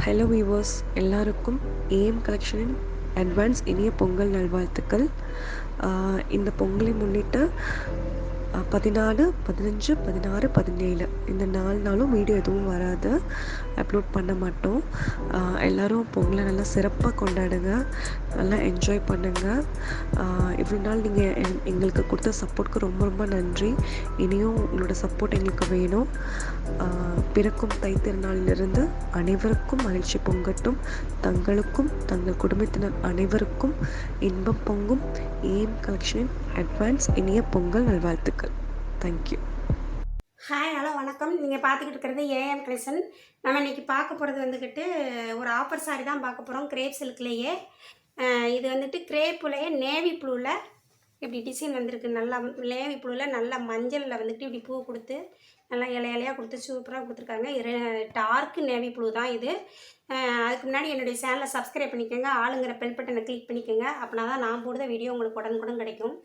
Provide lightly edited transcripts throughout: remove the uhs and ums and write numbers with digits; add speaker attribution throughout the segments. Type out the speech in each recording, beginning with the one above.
Speaker 1: Hello viewers, எல்லாருக்கும் AM கலெக்ஷனின் advance இனிய பொங்கல் நல்வாழ்த்துக்கள். இந்த பொங்கலை முன்னிட்டு 14, 15, 16, 17 இந்த 4 நாளும் வீடியோ எதுவும் வராது, அப்லோட் பண்ண மாட்டோம். எல்லோரும் பொங்கலை நல்லா சிறப்பாக கொண்டாடுங்க, நல்லா என்ஜாய் பண்ணுங்கள். இவ்வளோ நாள் நீங்கள் எங்களுக்கு கொடுத்த சப்போர்ட்க்கு ரொம்ப ரொம்ப நன்றி. இனியும் உங்களோட சப்போர்ட் எங்களுக்கு வேணும். பிறக்கும் தைத்திருநாளிலிருந்து அனைவருக்கும் மகிழ்ச்சி பொங்கட்டும். தங்களுக்கும் தங்கள் குடும்பத்தினர் அனைவருக்கும் இன்பம் பொங்கும். ஏஎம் கலெக்ஷனின் அட்வான்ஸ் இனிய பொங்கல் நல்வாழ்த்துக்கள். தேங்க்யூ.
Speaker 2: ஹாய், ஹலோ, வணக்கம். நீங்கள் பார்த்துக்கிட்டு இருக்கிறது ஏஎம் கலெக்ஷன். நம்ம இன்றைக்கி பார்க்க போகிறது வந்துக்கிட்டு ஒரு ஆஃபர் சாரி தான் பார்க்க போகிறோம். கிரேப் சில்க்லேயே இது வந்துட்டு கிரேப்புலேயே நேவி ப்ளூவில் இப்படி டிசைன் வந்திருக்கு. நல்லா நேவி ப்ளூவில் நல்லா மஞ்சளில் வந்துட்டு இப்படி பூ கொடுத்து நல்லா இலையாக கொடுத்து சூப்பராக கொடுத்துருக்காங்க. டார்க்கு நேவி ப்ளூ தான் இது. அதுக்கு முன்னாடி என்னுடைய சேனலை சப்ஸ்கிரைப் பண்ணிக்கோங்க, ஆளுங்கிற பெல் பட்டனை கிளிக் பண்ணிக்கோங்க. அப்படின்னா தான் நான் போடுற வீடியோ உங்களுக்கு உடனுக்குடன் கிடைக்கும்.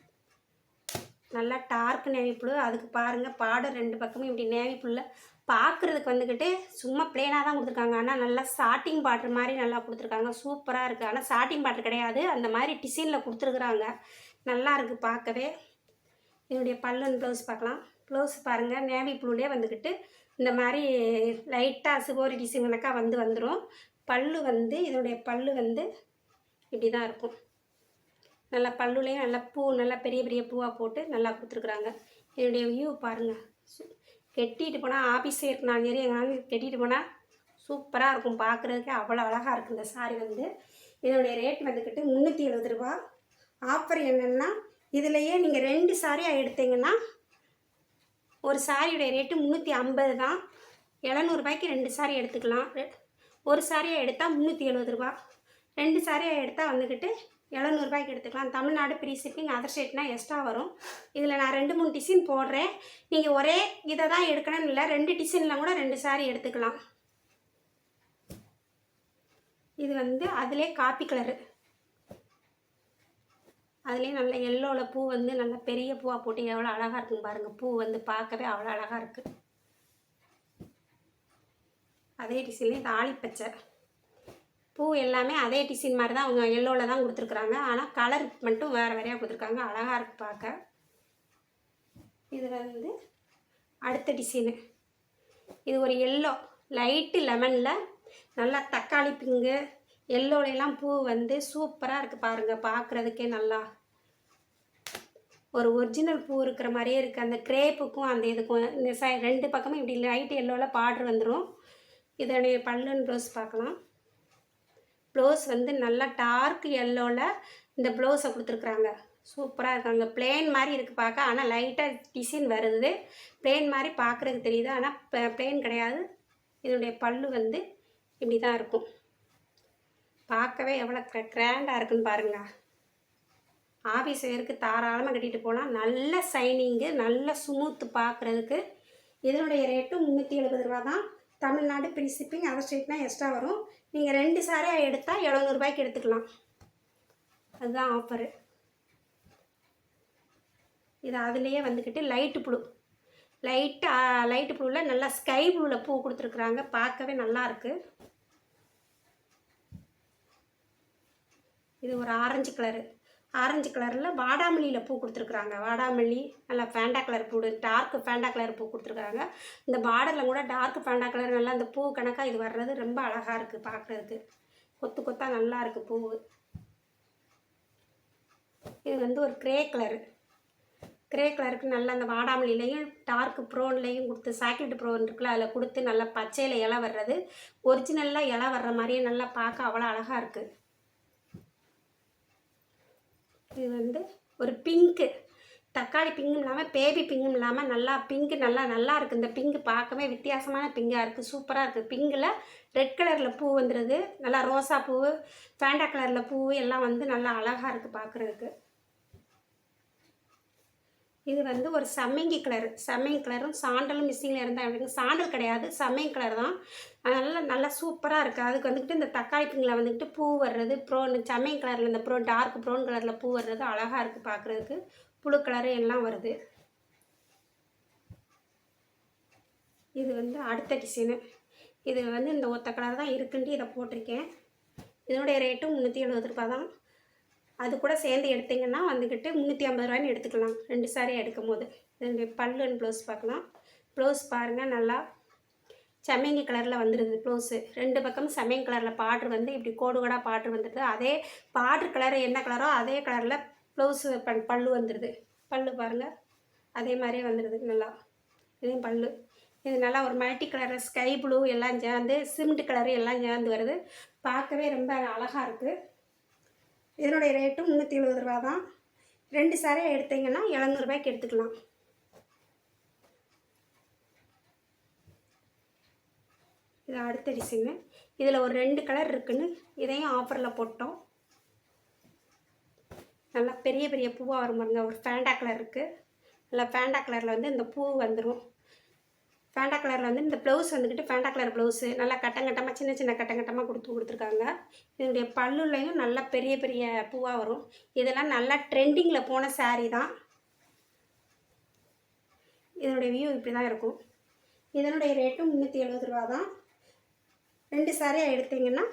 Speaker 2: நல்லா டார்க் நேவி ப்ளூ. அதுக்கு பாருங்கள், பார்டர் 2 பக்கமும் இப்படி நேவி ப்ளூவில் பார்க்குறதுக்கு வந்துக்கிட்டு சும்மா பிளேனாக தான் கொடுத்துருக்காங்க. ஆனால் நல்லா சாட்டிங் பார்டர் மாதிரி நல்லா கொடுத்துருக்காங்க. சூப்பராக இருக்குது. ஆனால் சாட்டிங் பார்டர் கிடையாது, அந்த மாதிரி டிசைனில் கொடுத்துருக்குறாங்க. நல்லா இருக்குது பார்க்கவே. இதனுடைய பல்லுன்னு ப்ளவுஸ் பார்க்கலாம். ப்ளவுஸ் பாருங்கள், நேவி ப்ளூலே வந்துக்கிட்டு இந்த மாதிரி லைட்டாக சிவோரி டிசைன் கணக்காக வந்துடும். பல்லு இதனுடைய பல்லு இப்படி தான் இருக்கும். நல்லா பல்லுலேயும் நல்லா பூ, நல்லா பெரிய பெரிய பூவாக போட்டு நல்லா கொடுத்துருக்குறாங்க. என்னுடைய வியூ பாருங்கள். கெட்டிட்டு போனால் ஆஃபீஸே இருக்குனாலும் சரி, எங்கேனாலும் கெட்டிட்டு போனால் சூப்பராக இருக்கும். பார்க்குறதுக்கே அவ்வளோ அழகாக இருக்குது இந்த சாரி இதனுடைய ரேட் வந்துக்கிட்டு 370 ரூபா. ஆஃபர் என்னென்னா, இதுலையே நீங்கள் 2 சாரியாக எடுத்தீங்கன்னா ஒரு சாரியுடைய ரேட்டு 350 தான். 700 ரூபாய்க்கு 2 சாரி எடுத்துக்கலாம். ஒரு சாரியாக எடுத்தால் 370 ரூபா. 2 சாரியாக எடுத்தால் வந்துக்கிட்டு 700 ரூபாய்க்கு எடுத்துக்கலாம். தமிழ்நாடு ஃப்ரீ ஷிப்பிங், அதர் ஸ்டேட்னால் எக்ஸ்ட்ரா வரும். இதில் நான் 2-3 டிசைன் போடுறேன். நீங்கள் ஒரே இதை தான் எடுக்கணும்னு இல்லை, 2 டிசைனில் கூட 2 சாரி எடுத்துக்கலாம். இது அதிலே காப்பி கலரு, அதுலேயே நல்ல எல்லோவில் பூ நல்ல பெரிய பூவாக போட்டு எவ்வளோ அழகாக இருக்குன்னு பாருங்கள். பூ பார்க்கவே அவ்வளோ அழகாக இருக்குது. அதே டிசைன்லேயே தாலிப்பச்சை பூ எல்லாமே அதே டிசைன் மாதிரி தான் அவங்க எல்லோவில் தான் கொடுத்துருக்குறாங்க. ஆனால் கலர் மட்டும் வேறு வேறையாக கொடுத்துருக்காங்க. அழகாக இருக்குது பார்க்க. இது அடுத்த டிசைனு. இது ஒரு எல்லோ லைட்டு லெமனில் நல்லா தக்காளி பிங்கு எல்லோலாம் பூ சூப்பராக இருக்குது பாருங்கள். பார்க்குறதுக்கே நல்லா ஒரு ஒரிஜினல் பூ இருக்கிற மாதிரியே இருக்குது. அந்த கிரேப்புக்கும் அந்த இதுக்கும் இந்த 2 பக்கமும் இப்படி லைட்டு எல்லோவில் பார்டர் வந்துடும். இதனுடைய பல்லுன்னு ப்ளவுஸ் பார்க்கலாம். ப்ளவுஸ் நல்லா டார்க் எல்லோவில் இந்த ப்ளவுஸை கொடுத்துருக்குறாங்க. சூப்பராக இருக்காங்க. பிளேன் மாதிரி இருக்குது பார்க்க, ஆனால் லைட்டாக டிசைன் வருது. பிளேன் மாதிரி பார்க்குறதுக்கு தெரியுது, ஆனால் பிளேன் கிடையாது. இதனுடைய பல்லு இப்படி தான் இருக்கும். பார்க்கவே எவ்வளோ கிராண்டாக இருக்குன்னு பாருங்கள். ஆஃபீஸ் வேருக்கு தாராளமாக கட்டிகிட்டு போனால் நல்ல சைனிங்கு, நல்ல ஸ்மூத்து பார்க்குறதுக்கு. இதனுடைய ரேட்டு 370 ரூபா தான். தமிழ்நாடு ஃப்ரீ ஷிப்பிங், அதர் ஸ்டேட்னால் எக்ஸ்ட்ரா வரும். நீங்கள் 2 சாரியாக எடுத்தால் 700 ரூபாய்க்கு எடுத்துக்கலாம். அதுதான் ஆஃபரு. இது அதுலேயே வந்துக்கிட்டு லைட்டு ப்ளூ, லைட்டு ப்ளூவில் நல்லா ஸ்கை ப்ளூவில் பூ கொடுத்துருக்குறாங்க. பார்க்கவே நல்லாயிருக்கு. இது ஒரு ஆரஞ்சு கலரில் வாடாமல்லியில் பூ கொடுத்துருக்குறாங்க. வாடாமல்லி நல்லா ஃபேண்டா கலர் பூ, டார்க்கு ஃபேண்டா கலர் பூ கொடுத்துருக்குறாங்க. இந்த பார்டரில் கூட டார்க்கு ஃபேண்டா கலர் நல்லா அந்த பூ கணக்காக இது வர்றது ரொம்ப அழகாக இருக்குது பார்க்குறதுக்கு. கொத்து கொத்தாக நல்லா இருக்குது பூ. இது ஒரு கிரே கலருக்கு நல்லா அந்த வாடாமல்லிலையும் டார்க்கு ப்ரோன்லேயும் கொடுத்து, சாக்லேட் ப்ரோன் இருக்குல்ல, அதில் கொடுத்து நல்லா பச்சையில் இலை வர்றது, ஒரிஜினலாக இலை வர்ற மாதிரியே நல்லா பார்க்க அவ்வளோ அழகாக இருக்குது. இது ஒரு பிங்க்கு, தக்காளி பிங்கும் இல்லாமல் பேபி பிங்கும் இல்லாமல் நல்லா பிங்க்கு நல்லா இருக்குது. இந்த பிங்கு பார்க்கவே வித்தியாசமான பிங்காக இருக்குது. சூப்பராக இருக்குது. பிங்கில் ரெட் கலரில் பூ வந்துடுது. நல்லா ரோசா பூ, ஃபேண்டா கலரில் பூ எல்லாம் நல்லா அழகாக இருக்குது பார்க்குறதுக்கு. இது ஒரு சம்மங்கி கலரும் சாண்டலும் மிஸ்ஸிங்கில் இருந்தால் எப்படி, சாண்டல் கிடையாது, சம்மங்கி கலர் தான். நல்லா சூப்பராக இருக்குது. அதுக்கு வந்துக்கிட்டு இந்த தக்காளி பிங்கில் வந்துக்கிட்டு பூ வர்றது, ப்ரோன் சம்மங்கி கலரில் இந்த டார்க் ப்ரௌன் கலரில் பூ வர்றது அழகாக இருக்குது பார்க்குறதுக்கு. புழு கலரு எல்லாம் வருது. இது வந்து அடுத்த டிசைனு. இது வந்து இந்த ஒத்த கலர் தான் இருக்குன்ட்டு இதை போட்டிருக்கேன். இதனுடைய ரேட்டும் 370 ரூபா தான். அது கூட சேர்ந்து எடுத்திங்கன்னா வந்துக்கிட்டு 350 ரூபாய்ன்னு எடுத்துக்கலாம் 2 சாரீ எடுக்கும்போது. இதனுடைய பல்லு அண்ட் ப்ளவுஸ் பார்க்கலாம். ப்ளவுஸ் பாருங்கள், நல்லா சம்மங்கி கலரில் வந்துடுது ப்ளவுஸு. 2 பக்கமும் சம்மங்கி கலரில் பார்ட்ரு வந்து இப்படி கோடு கோடாக பார்ட்ரு வந்துடுது. அதே பார்ட்ரு கலர் என்ன கலரோ அதே கலரில் ப்ளவுஸு பல்லு வந்துடுது. பல்லு பாருங்கள், அதே மாதிரியே வந்துடுது நல்லா. இதுவும் பல்லு. இது நல்லா ஒரு மல்டி கலரில் ஸ்கை ப்ளூ எல்லாம் சேர்ந்து சிமெண்ட் கலரு எல்லாம் சேர்ந்து வருது. பார்க்கவே ரொம்ப அழகாக இருக்குது. இதனுடைய ரேட்டும் 370 ரூபா தான். 2 சாரியாக எடுத்திங்கன்னா 700 ரூபாய்க்கு எடுத்துக்கலாம். இது அடுத்த டிசைனு. இதில் ஒரு 2 கலர் இருக்குன்னு இதையும் ஆஃபரில் போட்டோம். நல்லா பெரிய பெரிய பூவாக வரும் பாருங்க. ஒரு ஃபேண்டா கலர் இருக்குது. நல்லா ஃபேண்டா கலரில் வந்து இந்த பூ வந்துடும். ஃபேண்டா கலரில் வந்து இந்த ப்ளவுஸ் வந்துக்கிட்டு ஃபேண்டா கலர் ப்ளவுஸு நல்லா கட்டங்கட்டமாக சின்ன சின்ன கட்டங்கட்டமாக கொடுத்துருக்காங்க. இதனுடைய பல்லுலையும் நல்லா பெரிய பெரிய பூவாக வரும். இதெல்லாம் நல்லா ட்ரெண்டிங்கில் போன சாரீ தான். இதனுடைய வியூ இப்படி தான் இருக்கும். இதனுடைய ரேட்டும் 370 ரூபா தான். 2 சாரியாக எடுத்திங்கன்னா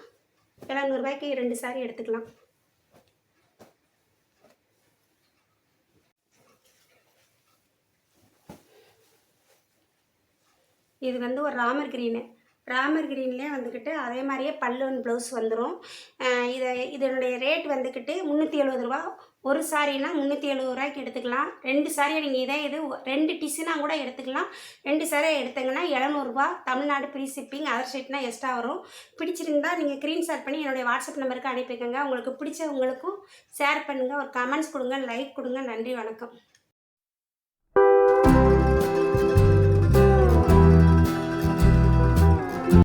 Speaker 2: 700 ரூபாய்க்கு 2 சாரீ எடுத்துக்கலாம். இது வந்து ஒரு ராமர் க்ரீனு. ராமர் க்ரீன்லேயே வந்துக்கிட்டு அதே மாதிரியே பல்லு அண்ட் ப்ளவுஸ் வந்துடும். இதனுடைய ரேட் வந்துக்கிட்டு 370 ரூபா. ஒரு சாரீனா 370 ரூபாய்க்கு எடுத்துக்கலாம். 2 சாரியை நீங்கள் இது 2 டிசைனாக கூட எடுத்துக்கலாம். 2 சாரியை எடுத்தீங்கன்னா 700 ரூபா. Tamil Nadu free shipping. அதர் ஸ்டேட்னா எக்ஸ்ட்ரா வரும். பிடிச்சிருந்தா நீங்கள் ஸ்க்ரீன்ஷாட் பண்ணி என்னுடைய வாட்ஸ்அப் நம்பருக்கு அனுப்பிக்கோங்க. உங்களுக்கு பிடிச்சவங்களுக்கும் ஷேர் பண்ணுங்கள். ஒரு கமெண்ட்ஸ் கொடுங்க, லைக் கொடுங்க. நன்றி, வணக்கம்.